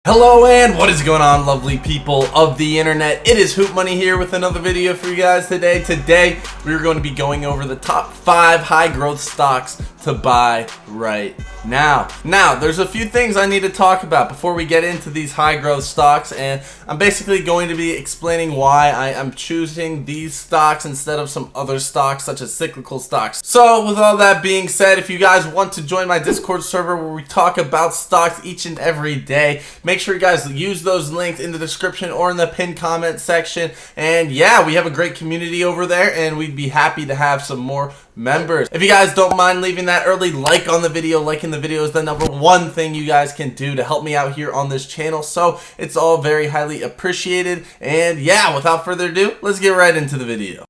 Hello and what is going on, lovely people of the internet? It is HOOTMONEY here with another video for you guys today. Today we're going to be going over the top 5 high growth stocks to buy right now. Now there's a few things I need to talk about before we get into these high growth stocks, and I'm basically going to be explaining why I am choosing these stocks instead of some other stocks such as cyclical stocks. So with all that being said, if you guys want to join my Discord server where we talk about stocks each and every day, make sure you guys use those links in the description or in the pinned comment section. And yeah, we have a great community over there and we'd be happy to have some more members. If you guys don't mind leaving that early like on the video, liking the video is the number one thing you guys can do to help me out here on this channel, so it's all very highly appreciated. And yeah, without further ado, let's get right into the video.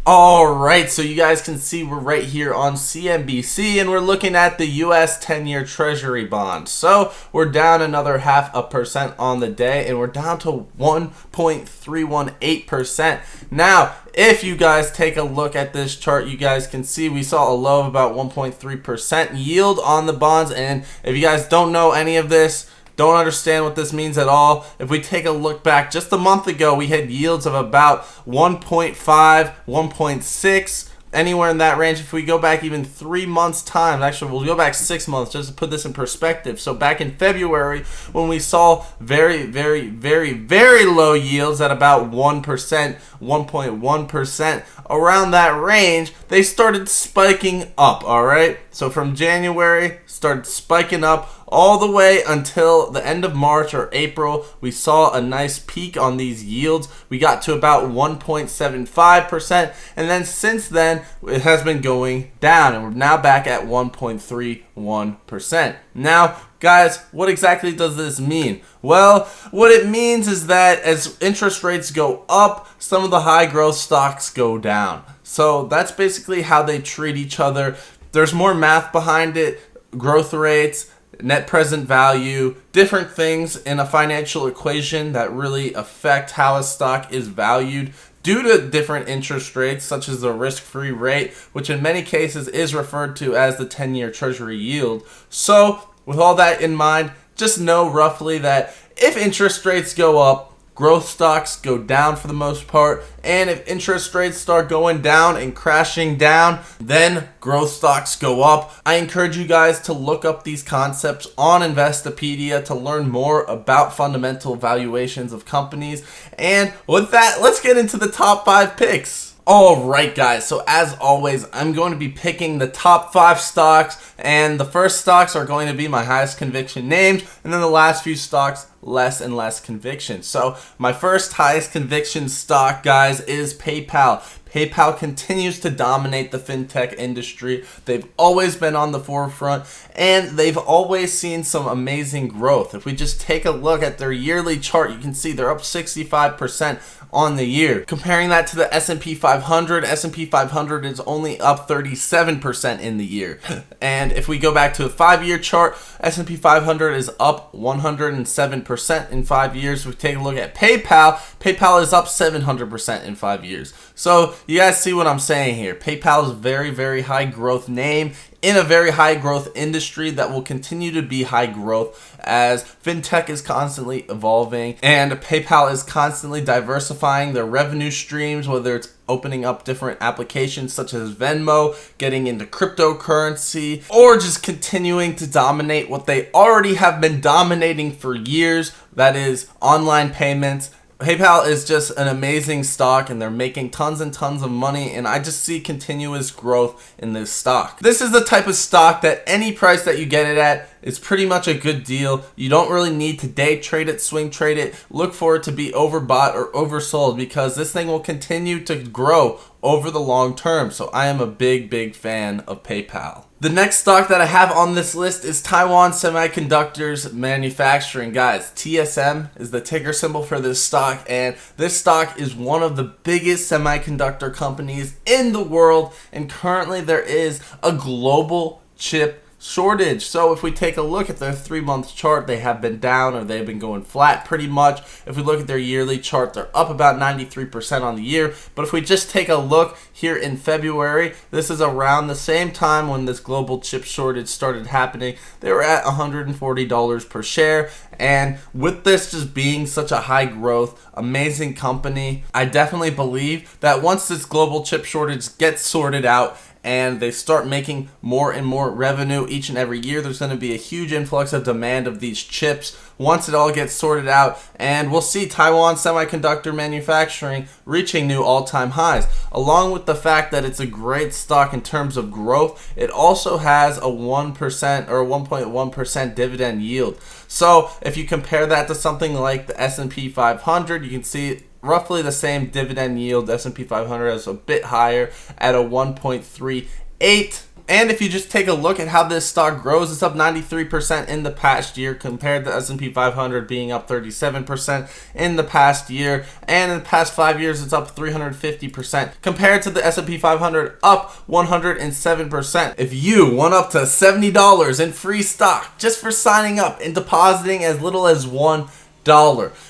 Alright, so you guys can see we're right here on CNBC and we're looking at the US 10-year Treasury bond. So we're down another 0.5% on the day and we're down to 1.318%. Now, if you guys take a look at this chart, you guys can see we saw a low of about 1.3% yield on the bonds. And if you guys don't know any of this, don't understand what this means at all, if we take a look back just a month ago, we had yields of about 1.5, 1.6, anywhere in that range. If we go back even 3 months time, actually we'll go back 6 months just to put this in perspective. So back in February, when we saw very low yields at about 1%, 1.1%, around that range, they started spiking up. All right, so from January started spiking up all the way until the end of March or April. We saw a nice peak on these yields. We got to about 1.75%, and then since then it has been going down and we're now back at 1.31%. Now guys, what exactly does this mean? Well, what it means is that as interest rates go up, some of the high growth stocks go down. So that's basically how they treat each other. There's more math behind it, growth rates, net present value, different things in a financial equation that really affect how a stock is valued due to different interest rates, such as the risk-free rate, which in many cases is referred to as the 10-year Treasury yield. So with all that in mind, just know roughly that if interest rates go up, growth stocks go down for the most part, and if interest rates start going down and crashing down, then growth stocks go up. I encourage you guys to look up these concepts on Investopedia to learn more about fundamental valuations of companies. And with that, let's get into the top 5 picks. Alright guys, so as always, I'm going to be picking the top 5 stocks, and the first stocks are going to be my highest conviction names, and then the last few stocks less and less conviction. So my first highest conviction stock, guys, is PayPal. PayPal continues to dominate the fintech industry. They've always been on the forefront and they've always seen some amazing growth. If we just take a look at their yearly chart, you can see they're up 65% on the year. Comparing that to the S&P 500, S&P 500 is only up 37% in the year. And if we go back to a 5-year chart, S&P 500 is up 107% in 5 years. If we take a look at PayPal, PayPal is up 700% in 5 years. So you guys see what I'm saying here. PayPal is a very high growth name in a very high growth industry that will continue to be high growth as fintech is constantly evolving and PayPal is constantly diversifying their revenue streams, whether it's opening up different applications such as Venmo, getting into cryptocurrency, or just continuing to dominate what they already have been dominating for years, that is online payments. PayPal is just an amazing stock and they're making tons and tons of money, and I just see continuous growth in this stock. This is the type of stock that any price that you get it at is pretty much a good deal. You don't really need to day trade it, swing trade it, look for it to be overbought or oversold, because this thing will continue to grow over the long term. So I am a big fan of PayPal. The next stock that I have on this list is Taiwan Semiconductors Manufacturing. Guys, TSM is the ticker symbol for this stock, and this stock is one of the biggest semiconductor companies in the world, and currently there is a global chip shortage. So if we take a look at their 3-month chart, they have been down, or they've been going flat pretty much. If we look at their yearly chart, they're up about 93% on the year. But if we just take a look here in February, this is around the same time when this global chip shortage started happening. They were at $140 per share. And with this just being such a high growth, amazing company, I definitely believe that once this global chip shortage gets sorted out and they start making more and more revenue each and every year, there's going to be a huge influx of demand of these chips once it all gets sorted out, and we'll see Taiwan semiconductor manufacturing reaching new all-time highs. Along with the fact that it's a great stock in terms of growth, it also has a 1% or 1.1% dividend yield. So if you compare that to something like the S&P 500, you can see roughly the same dividend yield. The S&P 500 is a bit higher at a 1.38. And if you just take a look at how this stock grows, it's up 93% in the past year compared to S&P 500 being up 37% in the past year. And in the past 5 years, it's up 350% compared to the S&P 500 up 107%. If you want up to $70 in free stock just for signing up and depositing as little as $1,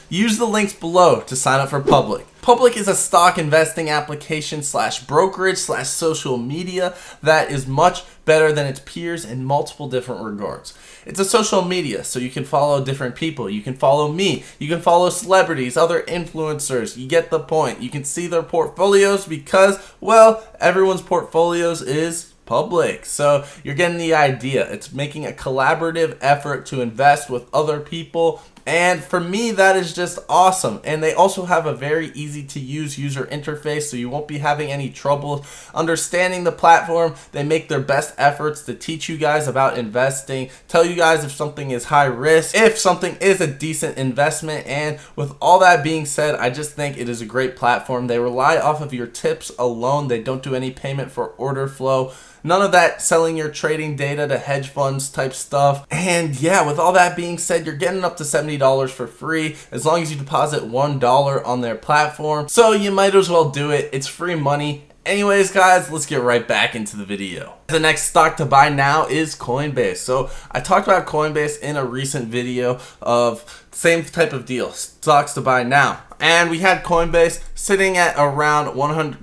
use the links below to sign up for Public. Public is a stock investing application / brokerage / social media that is much better than its peers in multiple different regards. It's a social media, so you can follow different people. You can follow me. You can follow celebrities, other influencers. You get the point. You can see their portfolios because, well, everyone's portfolios is public. So you're getting the idea. It's making a collaborative effort to invest with other people. And for me, that is just awesome. And they also have a very easy to use user interface, so you won't be having any trouble understanding the platform. They make their best efforts to teach you guys about investing, tell you guys if something is high risk, if something is a decent investment. And with all that being said, I just think it is a great platform. They rely off of your tips alone. They don't do any payment for order flow. None of that selling your trading data to hedge funds type stuff. And yeah, with all that being said, you're getting up to $70 for free as long as you deposit $1 on their platform. So you might as well do it. It's free money. Anyways, guys, let's get right back into the video. The next stock to buy now is Coinbase. So I talked about Coinbase in a recent video of same type of deal, stocks to buy now. And we had Coinbase sitting at around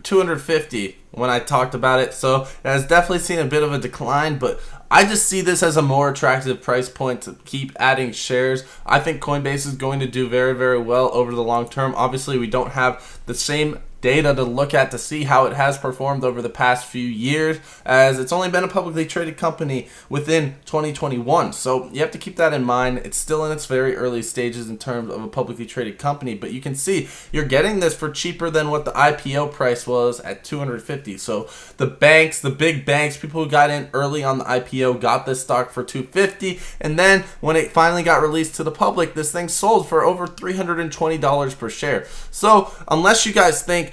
250 when I talked about it. So it has definitely seen a bit of a decline, but I just see this as a more attractive price point to keep adding shares. I think Coinbase is going to do very, very well over the long term. Obviously, we don't have the same data to look at to see how it has performed over the past few years, as it's only been a publicly traded company within 2021. So you have to keep that in mind. It's still in its very early stages in terms of a publicly traded company, but you can see you're getting this for cheaper than what the IPO price was at 250. So the banks, the big banks, people who got in early on the IPO got this stock for 250, and then when it finally got released to the public, this thing sold for over $320 per share. So unless you guys think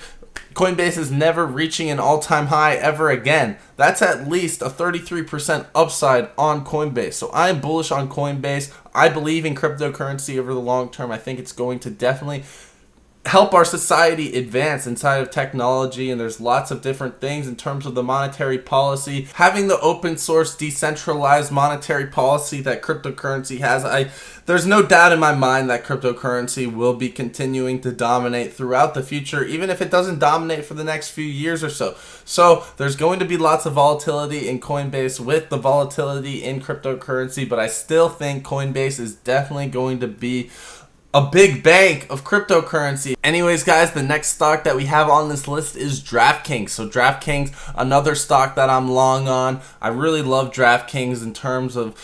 Coinbase is never reaching an all-time high ever again, that's at least a 33% upside on Coinbase. So I am bullish on Coinbase. I believe in cryptocurrency over the long term. I think it's going to definitely help our society advance inside of technology, and there's lots of different things in terms of the monetary policy. Having the open source decentralized monetary policy that cryptocurrency has, there's no doubt in my mind that cryptocurrency will be continuing to dominate throughout the future, even if it doesn't dominate for the next few years or so. So there's going to be lots of volatility in Coinbase with the volatility in cryptocurrency, but I still think Coinbase is definitely going to be a big bank of cryptocurrency. Anyways, guys, the next stock that we have on this list is DraftKings. So DraftKings, another stock that I'm long on. I really love DraftKings in terms of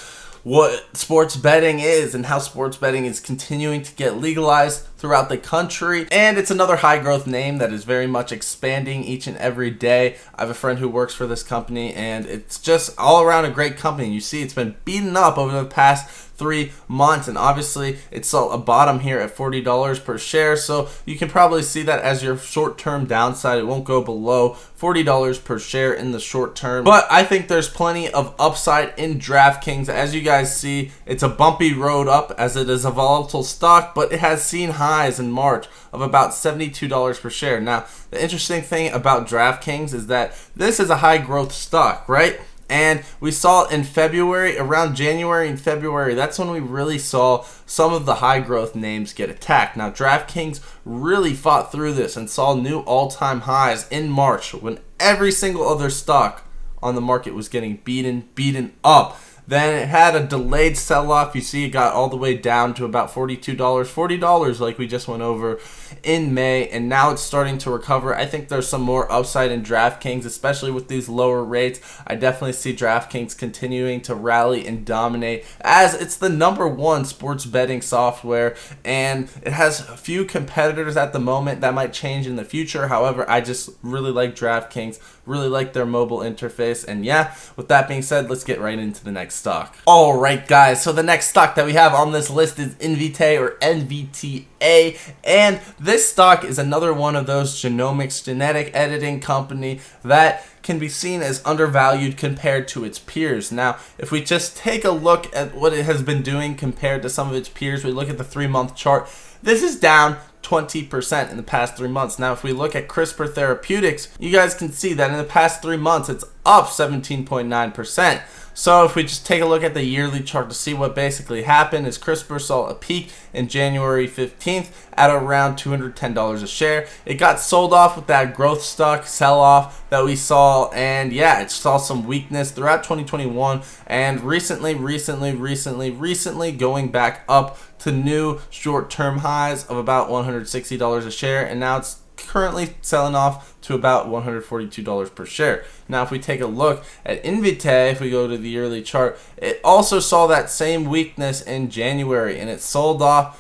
what sports betting is and how sports betting is continuing to get legalized throughout the country. And it's another high growth name that is very much expanding each and every day. I have a friend who works for this company, and it's just all around a great company. You see it's been beaten up over the past 3 months, and obviously it's a bottom here at $40 per share, so you can probably see that as your short-term downside. It won't go below $40 per share in the short term, but I think there's plenty of upside in DraftKings. As you guys see, it's a bumpy road up as it is a volatile stock, but it has seen highs in March of about $72 per share. Now, the interesting thing about DraftKings is that this is a high growth stock, right? And we saw in February, around January and February, that's when we really saw some of the high growth names get attacked. Now, DraftKings really fought through this and saw new all-time highs in March when every single other stock on the market was getting beaten up. Then it had a delayed sell-off. You see it got all the way down to about $42, $40 like we just went over in May, and now it's starting to recover. I think there's some more upside in DraftKings, especially with these lower rates. I definitely see DraftKings continuing to rally and dominate as it's the #1 sports betting software, and it has a few competitors at the moment. That might change in the future. However, I just really like DraftKings, really like their mobile interface. And yeah, with that being said, let's get right into the next stock. All right, guys, so the next stock that we have on this list is NVTA, or NVTA, and this stock is another one of those genomics, genetic editing company that can be seen as undervalued compared to its peers. Now, if we just take a look at what it has been doing compared to some of its peers, we look at the 3-month chart, this is down 20% in the past 3 months. Now, if we look at CRISPR Therapeutics, you guys can see that in the past 3 months, it's up 17.9%. So if we just take a look at the yearly chart to see what basically happened, is CRISPR saw a peak in January 15th at around $210 a share. It got sold off with that growth stock sell-off that we saw, and yeah, it saw some weakness throughout 2021, and recently going back up to new short-term highs of about $160 a share, and now it's currently selling off to about $142 per share. Now, if we take a look at NVTA, if we go to the yearly chart, it also saw that same weakness in January, and it sold off,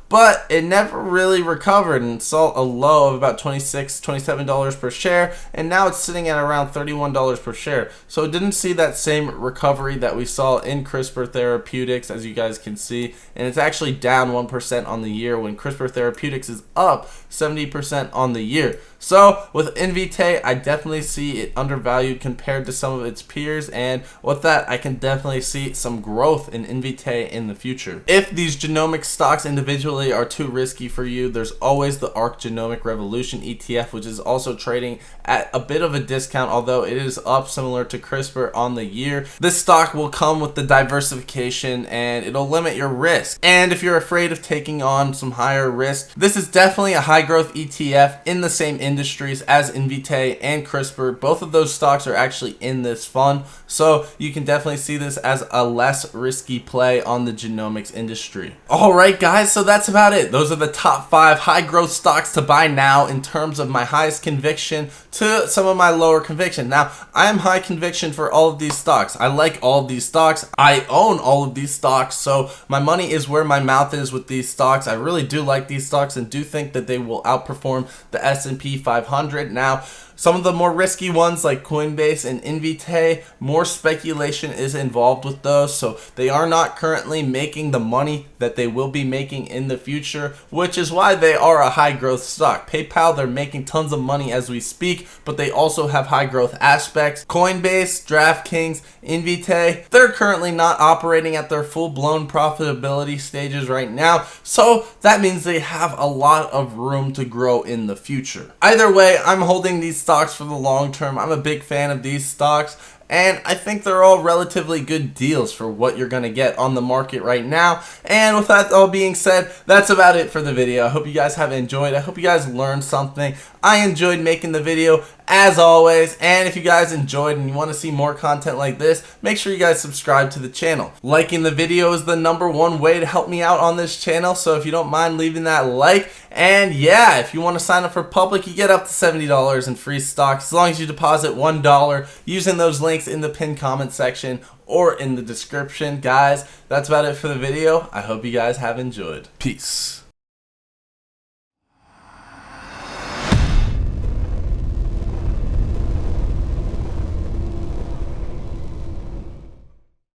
but it never really recovered and saw a low of about $26, $27 per share, and now it's sitting at around $31 per share. So it didn't see that same recovery that we saw in CRISPR Therapeutics, as you guys can see, and it's actually down 1% on the year when CRISPR Therapeutics is up 70% on the year. So with NVTA, I definitely see it undervalued compared to some of its peers, and with that, I can definitely see some growth in NVTA in the future. If these genomic stocks individually are too risky for you, there's always the ARC Genomic Revolution ETF, which is also trading at a bit of a discount, although it is up similar to CRISPR on the year. This stock will come with the diversification, and it'll limit your risk. And if you're afraid of taking on some higher risk, this is definitely a high growth ETF in the same industries as NVTA and CRISPR. Both of those stocks are actually in this fund, so you can definitely see this as a less risky play on the genomics industry. All right, guys, so that's about it. Those are the top 5 high growth stocks to buy now in terms of my highest conviction to some of my lower conviction. Now, I am high conviction for all of these stocks. I like all of these stocks. I own all of these stocks, so my money is where my mouth is with these stocks. I really do like these stocks and do think that they will outperform the S&P 500. Now, some of the more risky ones like Coinbase and NVTA, more speculation is involved with those, so they are not currently making the money that they will be making in the future, which is why they are a high growth stock. PayPal, they're making tons of money as we speak, but they also have high growth aspects. Coinbase, DraftKings, NVTA, they're currently not operating at their full-blown profitability stages right now, so that means they have a lot of room to grow in the future. Either way, I'm holding these stocks for the long term. I'm a big fan of these stocks, and I think they're all relatively good deals for what you're going to get on the market right now. And with that all being said, that's about it for the video. I hope you guys have enjoyed. I hope you guys learned something. I enjoyed making the video as always, and if you guys enjoyed and you want to see more content like this, make sure you guys subscribe to the channel. Liking the video is the #1 way to help me out on this channel, so if you don't mind leaving that like, and yeah, if you want to sign up for public, you get up to $70 in free stocks as long as you deposit $1 using those links in the pinned comment section or in the description. Guys, that's about it for the video. I hope you guys have enjoyed. Peace.